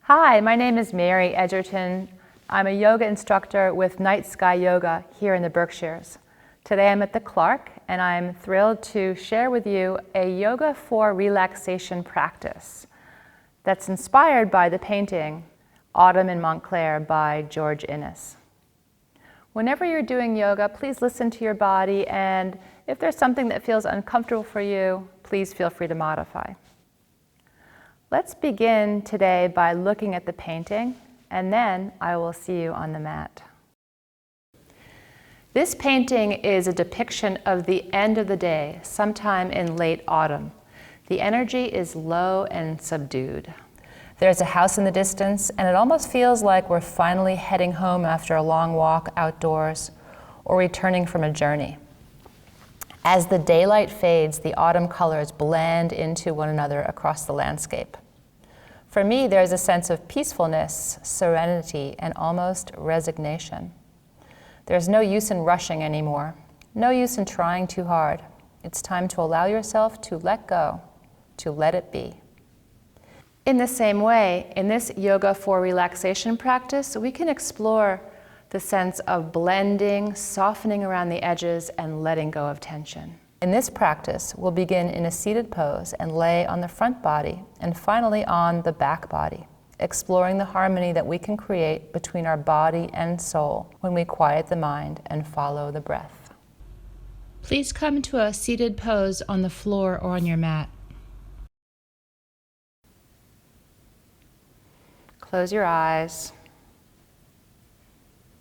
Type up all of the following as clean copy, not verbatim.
Hi, my name is Mary Edgerton. I'm a yoga instructor with Night Sky Yoga here in the Berkshires. Today I'm at the Clark and I'm thrilled to share with you a yoga for relaxation practice that's inspired by the painting Autumn in Montclair by George Inness. Whenever you're doing yoga, please listen to your body, and if there's something that feels uncomfortable for you, please feel free to modify. Let's begin today by looking at the painting, and then I will see you on the mat. This painting is a depiction of the end of the day, sometime in late autumn. The energy is low and subdued. There's a house in the distance, and it almost feels like we're finally heading home after a long walk outdoors or returning from a journey. As the daylight fades, the autumn colors blend into one another across the landscape. For me, there's a sense of peacefulness, serenity, and almost resignation. There's no use in rushing anymore, no use in trying too hard. It's time to allow yourself to let go, to let it be. In the same way, in this yoga for relaxation practice, we can explore the sense of blending, softening around the edges, and letting go of tension. In this practice, we'll begin in a seated pose and lay on the front body and finally on the back body, exploring the harmony that we can create between our body and soul when we quiet the mind and follow the breath. Please come to a seated pose on the floor or on your mat. Close your eyes.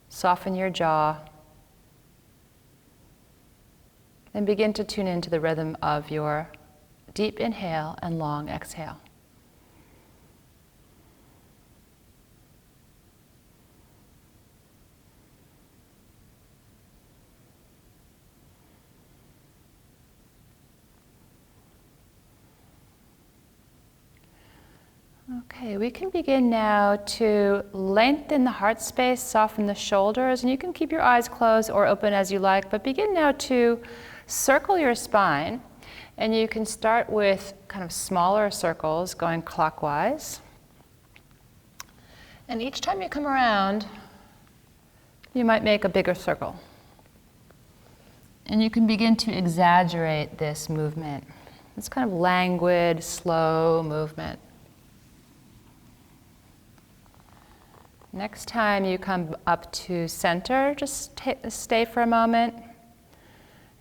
Soften your jaw, and begin to tune into the rhythm of your deep inhale and long exhale. Okay, we can begin now to lengthen the heart space, soften the shoulders, and you can keep your eyes closed or open as you like, but begin now to circle your spine, and you can start with kind of smaller circles going clockwise. And each time you come around, you might make a bigger circle. And you can begin to exaggerate this movement. It's kind of languid, slow movement. Next time you come up to center, just stay for a moment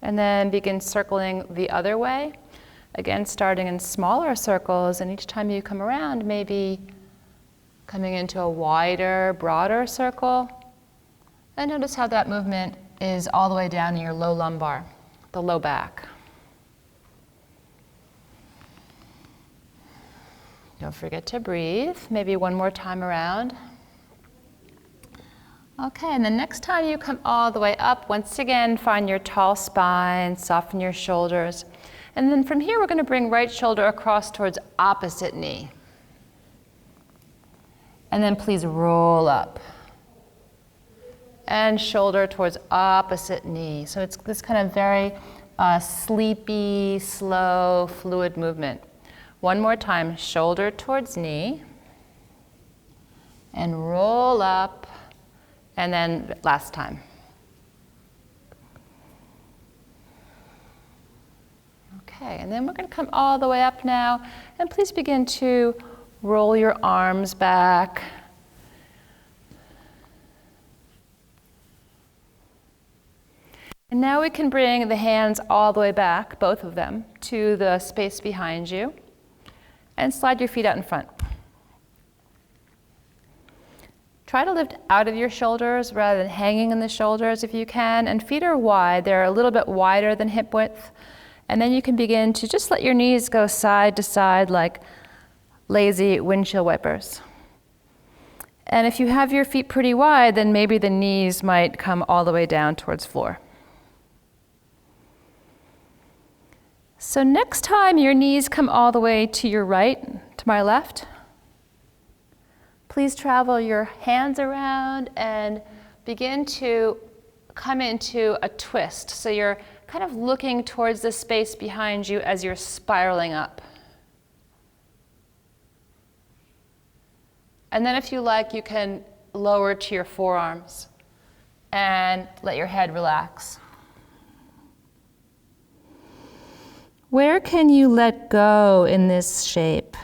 and then begin circling the other way. Again, starting in smaller circles, and each time you come around, maybe coming into a wider, broader circle. And notice how that movement is all the way down in your low lumbar, the low back. Don't forget to breathe, maybe one more time around. Okay, and the next time you come all the way up, once again, find your tall spine, soften your shoulders. And then from here, we're going to bring right shoulder across towards opposite knee. And then please roll up. And shoulder towards opposite knee. So it's this kind of very sleepy, slow, fluid movement. One more time, shoulder towards knee. And roll up. And then last time. Okay, and then we're going to come all the way up now, and please begin to roll your arms back. And now we can bring the hands all the way back, both of them, to the space behind you, and slide your feet out in front. Try to lift out of your shoulders rather than hanging in the shoulders if you can, and feet are wide. They're a little bit wider than hip width. And then you can begin to just let your knees go side to side like lazy windshield wipers. And if you have your feet pretty wide, then maybe the knees might come all the way down towards floor. So next time your knees come all the way to your right, to my left, please travel your hands around and begin to come into a twist. So you're kind of looking towards the space behind you as you're spiraling up. And then if you like, you can lower to your forearms and let your head relax. Where can you let go in this shape?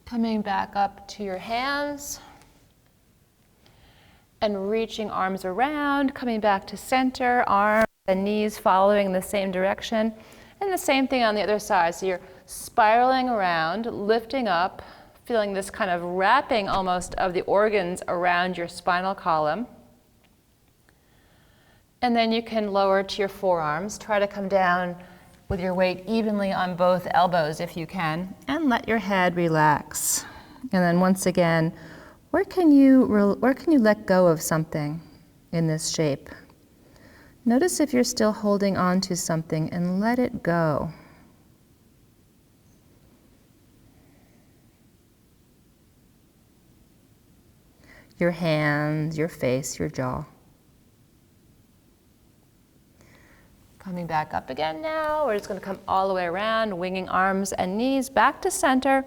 Coming back up to your hands and reaching arms around, coming back to center, arms and knees following the same direction. And the same thing on the other side. So you're spiraling around, lifting up, feeling this kind of wrapping almost of the organs around your spinal column. And then you can lower to your forearms. Try to come down with your weight evenly on both elbows if you can, and let your head relax. And then once again, where can you let go of something in this shape? Notice if you're still holding on to something and let it go. Your hands, your face, your jaw. Coming back up again now. We're just going to come all the way around, winging arms and knees back to center.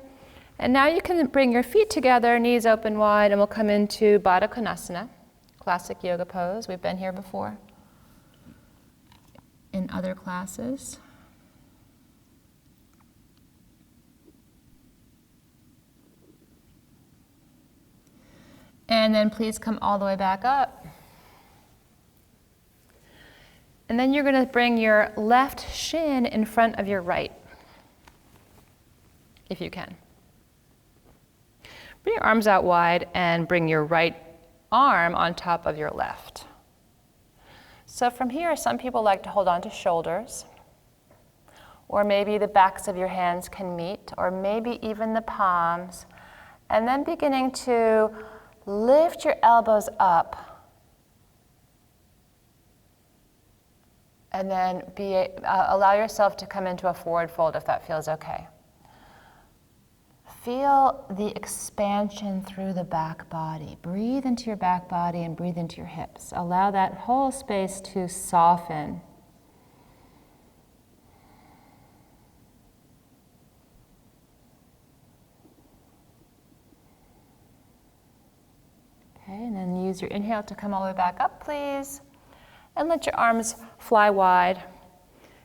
And now you can bring your feet together, knees open wide, and we'll come into Baddha Konasana, classic yoga pose. We've been here before in other classes. And then please come all the way back up. And then you're going to bring your left shin in front of your right, if you can. Bring your arms out wide and bring your right arm on top of your left. So from here, some people like to hold on to shoulders, or maybe the backs of your hands can meet, or maybe even the palms, and then beginning to lift your elbows up. And then allow yourself to come into a forward fold if that feels okay. Feel the expansion through the back body. Breathe into your back body and breathe into your hips. Allow that whole space to soften. Okay, and then use your inhale to come all the way back up, please. And let your arms fly wide,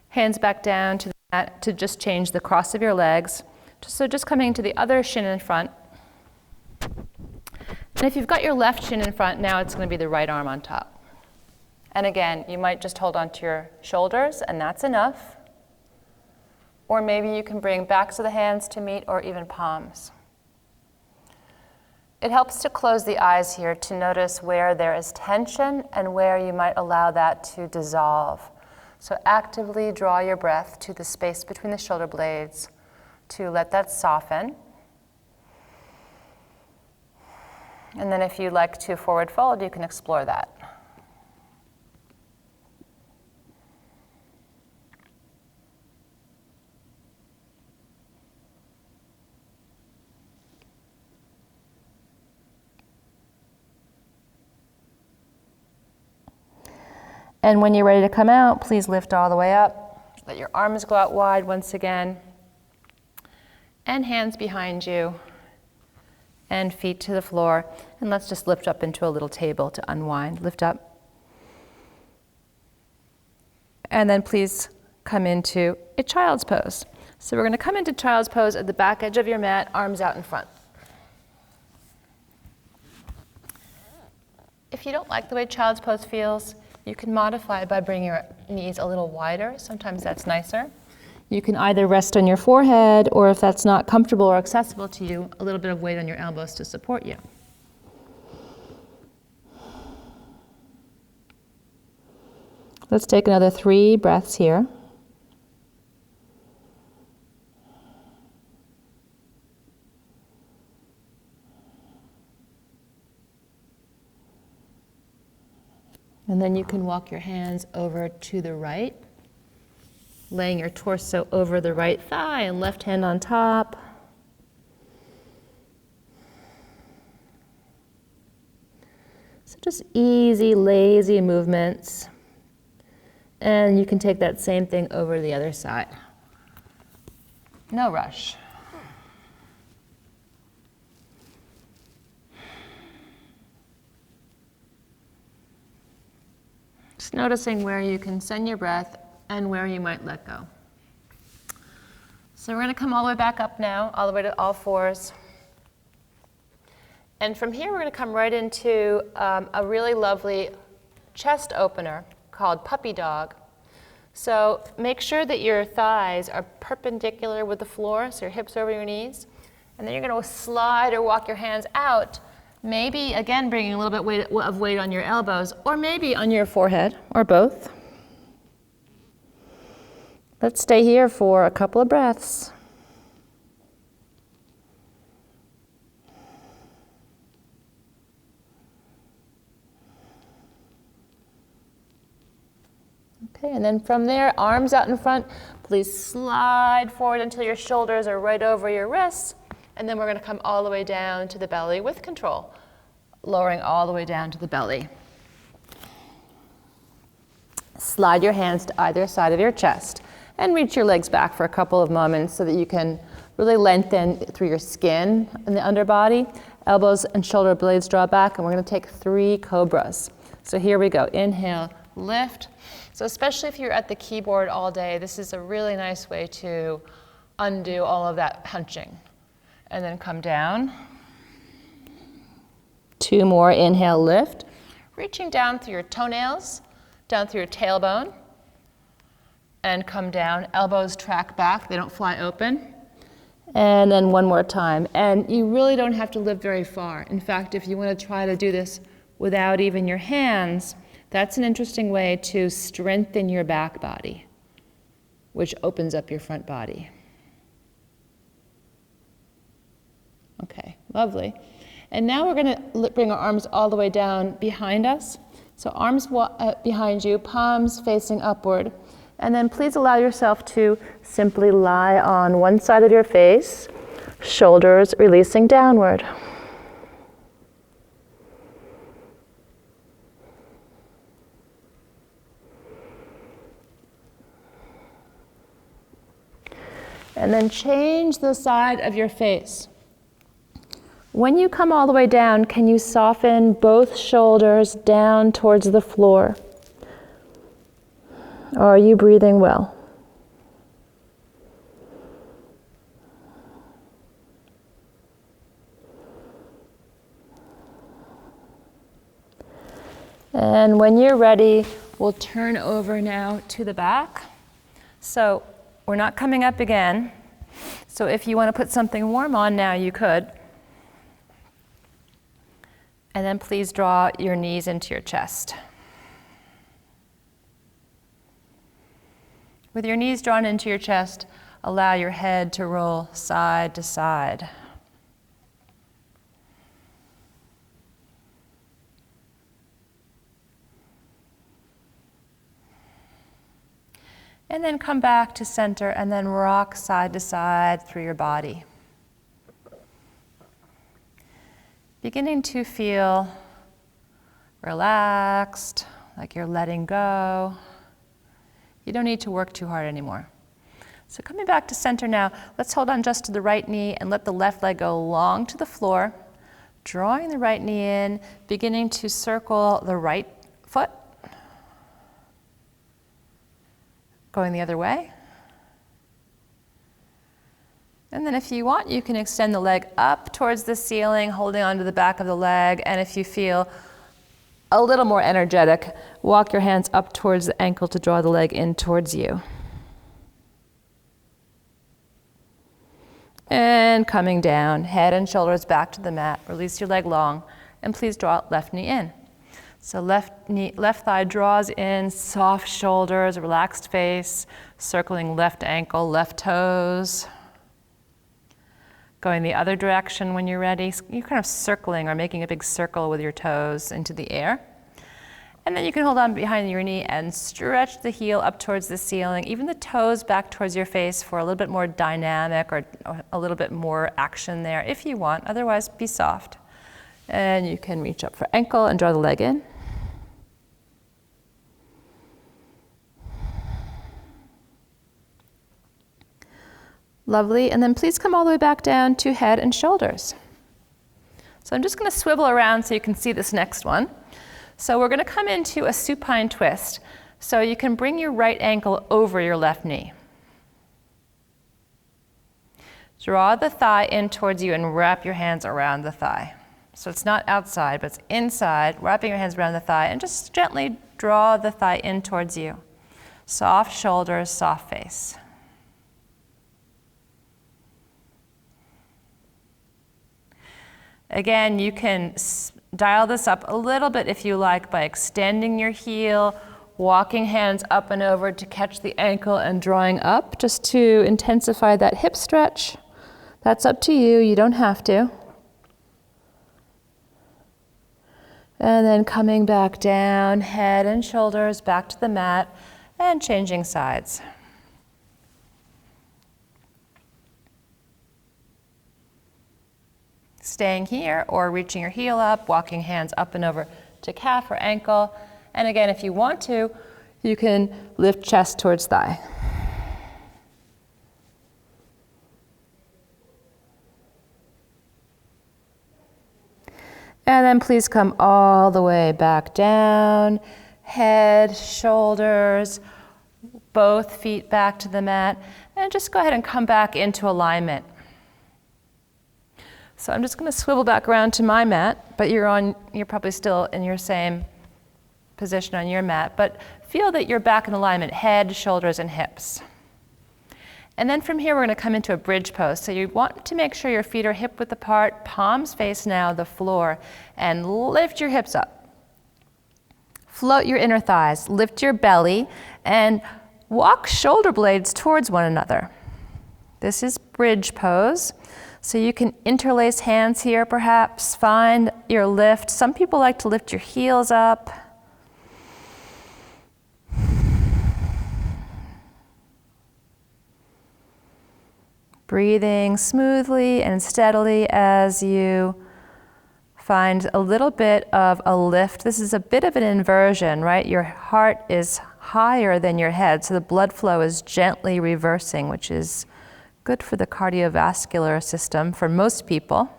hands back down to the mat to just change the cross of your legs. So just coming to the other shin in front. And if you've got your left shin in front, now it's going to be the right arm on top. And again, you might just hold on to your shoulders, and that's enough. Or maybe you can bring backs of the hands to meet, or even palms. It helps to close the eyes here to notice where there is tension and where you might allow that to dissolve. So actively draw your breath to the space between the shoulder blades to let that soften. And then if you'd like to forward fold, you can explore that. And when you're ready to come out, please lift all the way up. Let your arms go out wide once again. And hands behind you. And feet to the floor. And let's just lift up into a little table to unwind. Lift up. And then please come into a child's pose. So we're going to come into child's pose at the back edge of your mat, arms out in front. If you don't like the way child's pose feels, you can modify it by bringing your knees a little wider. Sometimes that's nicer. You can either rest on your forehead, or if that's not comfortable or accessible to you, a little bit of weight on your elbows to support you. Let's take another 3 breaths here. And then you can walk your hands over to the right, laying your torso over the right thigh and left hand on top. So just easy, lazy movements. And you can take that same thing over to the other side. No rush. Just noticing where you can send your breath and where you might let go. So we're going to come all the way back up now, all the way to all fours. And from here, we're going to come right into a really lovely chest opener called Puppy Dog. So make sure that your thighs are perpendicular with the floor, so your hips over your knees. And then you're going to slide or walk your hands out, maybe, again, bringing a little bit of weight on your elbows, or maybe on your forehead, or both. Let's stay here for a couple of breaths. Okay, and then from there, arms out in front. Please slide forward until your shoulders are right over your wrists. And then we're going to come all the way down to the belly with control, lowering all the way down to the belly. Slide your hands to either side of your chest and reach your legs back for a couple of moments so that you can really lengthen through your skin in the underbody. Elbows and shoulder blades draw back, and we're going to take 3 cobras. So here we go. Inhale, lift. So especially if you're at the keyboard all day, this is a really nice way to undo all of that hunching. And then come down. 2 more. Inhale, lift. Reaching down through your toenails, down through your tailbone. And come down. Elbows track back. They don't fly open. And then 1 more time. And you really don't have to lift very far. In fact, if you want to try to do this without even your hands, that's an interesting way to strengthen your back body, which opens up your front body. Okay, lovely. And now we're going to bring our arms all the way down behind us. So arms behind you, palms facing upward. And then please allow yourself to simply lie on one side of your face, shoulders releasing downward. And then change the side of your face. When you come all the way down, can you soften both shoulders down towards the floor? Or are you breathing well? And when you're ready, we'll turn over now to the back. So we're not coming up again. So if you want to put something warm on now, you could. And then please draw your knees into your chest. With your knees drawn into your chest, allow your head to roll side to side. And then come back to center and then rock side to side through your body. Beginning to feel relaxed, like you're letting go. You don't need to work too hard anymore. So coming back to center now, let's hold on just to the right knee and let the left leg go long to the floor. Drawing the right knee in, beginning to circle the right foot. Going the other way. And then if you want, you can extend the leg up towards the ceiling, holding onto the back of the leg. And if you feel a little more energetic, walk your hands up towards the ankle to draw the leg in towards you. And coming down, head and shoulders back to the mat. Release your leg long, and please draw left knee in. So left thigh draws in, soft shoulders, relaxed face, circling left ankle, left toes. Going the other direction when you're ready. You're kind of circling or making a big circle with your toes into the air. And then you can hold on behind your knee and stretch the heel up towards the ceiling, even the toes back towards your face for a little bit more dynamic or a little bit more action there if you want. Otherwise, be soft. And you can reach up for ankle and draw the leg in. Lovely, and then please come all the way back down to head and shoulders. So I'm just going to swivel around so you can see this next one. So we're going to come into a supine twist. So you can bring your right ankle over your left knee. Draw the thigh in towards you and wrap your hands around the thigh. So it's not outside, but it's inside, wrapping your hands around the thigh, and just gently draw the thigh in towards you. Soft shoulders, soft face. Again, you can dial this up a little bit if you like by extending your heel, walking hands up and over to catch the ankle and drawing up just to intensify that hip stretch. That's up to you, you don't have to. And then coming back down, head and shoulders back to the mat and changing sides. Staying here or reaching your heel up, walking hands up and over to calf or ankle. And again, if you want to, you can lift chest towards thigh. And then please come all the way back down, head, shoulders, both feet back to the mat, and just go ahead and come back into alignment. So I'm just going to swivel back around to my mat, but you're probably still in your same position on your mat, but feel that you're back in alignment, head, shoulders, and hips. And then from here, we're going to come into a bridge pose. So you want to make sure your feet are hip width apart, palms face now the floor, and lift your hips up. Float your inner thighs, lift your belly, and walk shoulder blades towards one another. This is bridge pose. So you can interlace hands here perhaps, find your lift. Some people like to lift your heels up. Breathing smoothly and steadily as you find a little bit of a lift. This is a bit of an inversion, right? Your heart is higher than your head, so the blood flow is gently reversing, which is good for the cardiovascular system for most people.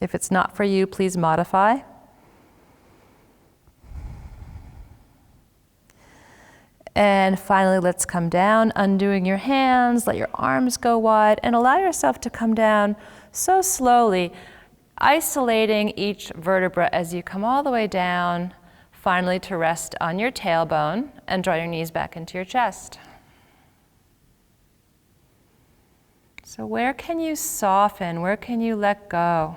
If it's not for you, please modify. And finally, let's come down, undoing your hands, let your arms go wide, and allow yourself to come down so slowly, isolating each vertebra as you come all the way down, finally to rest on your tailbone and draw your knees back into your chest. So where can you soften? Where can you let go?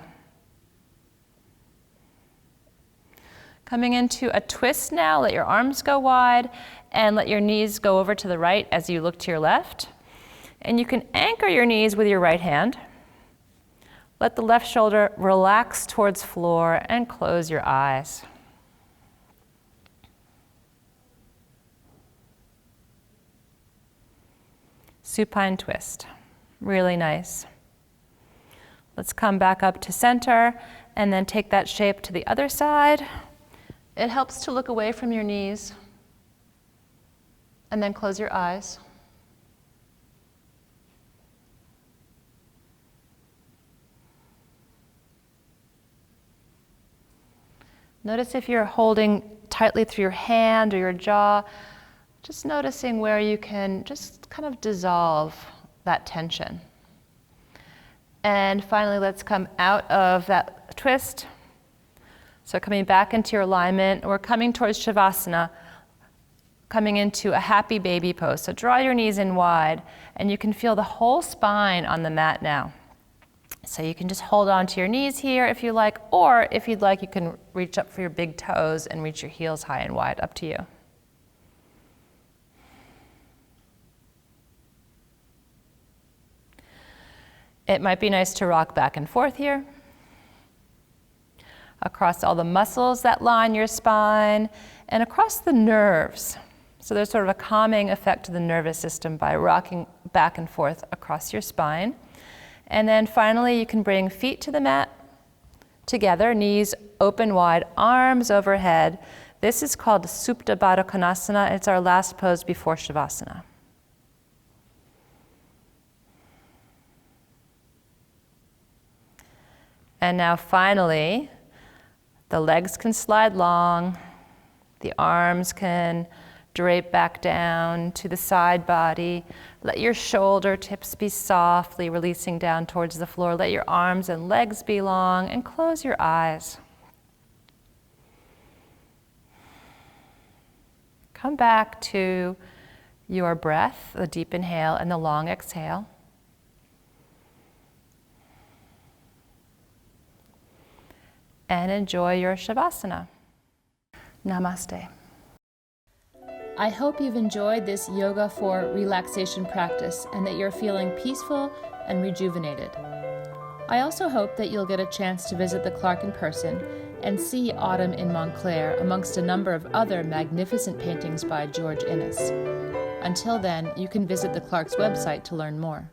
Coming into a twist now, let your arms go wide and let your knees go over to the right as you look to your left. And you can anchor your knees with your right hand. Let the left shoulder relax towards floor and close your eyes. Supine twist. Really nice. Let's come back up to center and then take that shape to the other side. It helps to look away from your knees and then close your eyes. Notice if you're holding tightly through your hand or your jaw, just noticing where you can just kind of dissolve that tension. And finally, let's come out of that twist. So coming back into your alignment, we're coming towards Shavasana, coming into a happy baby pose. So draw your knees in wide, and you can feel the whole spine on the mat now. So you can just hold on to your knees here if you like, or if you'd like, you can reach up for your big toes and reach your heels high and wide, up to you. It might be nice to rock back and forth here, across all the muscles that line your spine, and across the nerves. So there's sort of a calming effect to the nervous system by rocking back and forth across your spine. And then finally, you can bring feet to the mat together, knees open wide, arms overhead. This is called Supta Baddha Konasana. It's our last pose before Shavasana. And now finally, the legs can slide long, the arms can drape back down to the side body. Let your shoulder tips be softly releasing down towards the floor. Let your arms and legs be long, and close your eyes. Come back to your breath, the deep inhale and the long exhale. And enjoy your Shavasana. Namaste. I hope you've enjoyed this yoga for relaxation practice and that you're feeling peaceful and rejuvenated. I also hope that you'll get a chance to visit the Clark in person and see Autumn in Montclair amongst a number of other magnificent paintings by George Inness. Until then, you can visit the Clark's website to learn more.